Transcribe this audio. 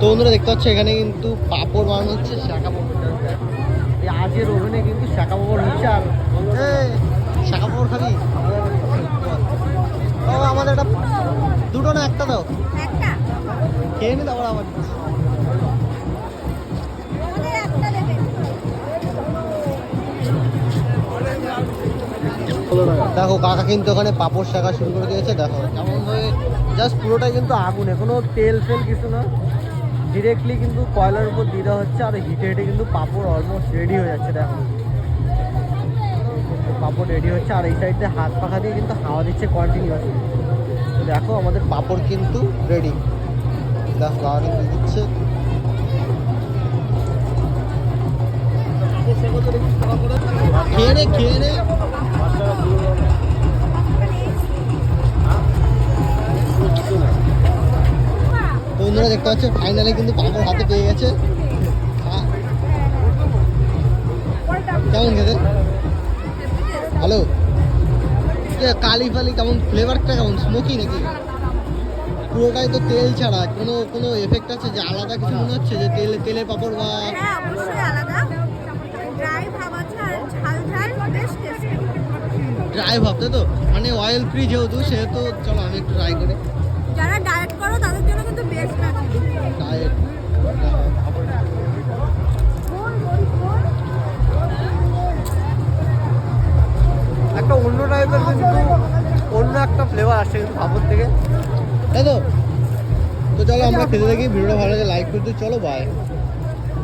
তো বন্ধুরা দেখতে পাচ্ছ এখানে কিন্তু পাঁপড় বানানো হচ্ছে, শাঁখা পাঁপড়। এই আজের ওভেনে কিন্তু শাঁখা পাঁপড় হচ্ছে। আর শাঁখা পাঁপড় খাবি? ও আমাদের একটা দুটো না একটা দাও, একটা খেয়ে নি তারপর আবার। আমাদের একটা দেবেন। দেখো কাকা কিন্তু ওখানে পাঁপড় শাঁখা শুরু করে দিয়েছে। দেখো কেমন ভাবে জাস্ট পুরোটাই কিন্তু আগুনে, কোনো তেল ফেল কিছু না, ডিরেক্টলি কিন্তু কয়লার উপর দিয়ে দেওয়া হচ্ছে। আর হিটে হিটে কিন্তু পাঁপড় অলমোস্ট রেডি হয়ে যাচ্ছে। দেখো পাঁপড় রেডি হচ্ছে, আর এই সাইডে হাত পাখা দিয়ে কিন্তু হাওয়া দিচ্ছে কন্টিনিউয়াস। দেখো আমাদের পাঁপড় কিন্তু রেডি। দেখো কাকা কিন্তু দিচ্ছে। খেয়ে নে খেয়ে নে। বন্ধুরা দেখতে পাচ্ছ ফাইনালি কিন্তু পাঁপড় হাতে পেয়ে গেছে। কেমন খেতে? ভালো। কালি ফালি কেমন? ফ্লেভারটা কেমন? স্মোকি নাকি? পুরোটাই তো তেল ছাড়া, কোনো কোনো এফেক্ট আছে যে আলাদা কিছু মনে হচ্ছে যে তেলের পাঁপড় বা? হ্যাঁ অবশ্যই আলাদা, ড্রাই ভাব আছে আর ঝাল ঝাল বেশ টেস্টি। ড্রাই ভাবতে তো মানে অয়েল ফ্রি যেহেতু, সেহেতু চলো আমি একটু ট্রাই করি। যারা ডায়েট করো তাদের জন্য কিন্তু বেস্ট আছে। ডায়েট একটা অন্য টাইপের, কিন্তু অন্য একটা ফ্লেভার আসছে কিন্তু পাঁপড় থেকে, তাই তো? তো চলো আমরা খেতে থাকি। ভিডিওটা ভালো লাগে লাইক করতে, চলো বাই।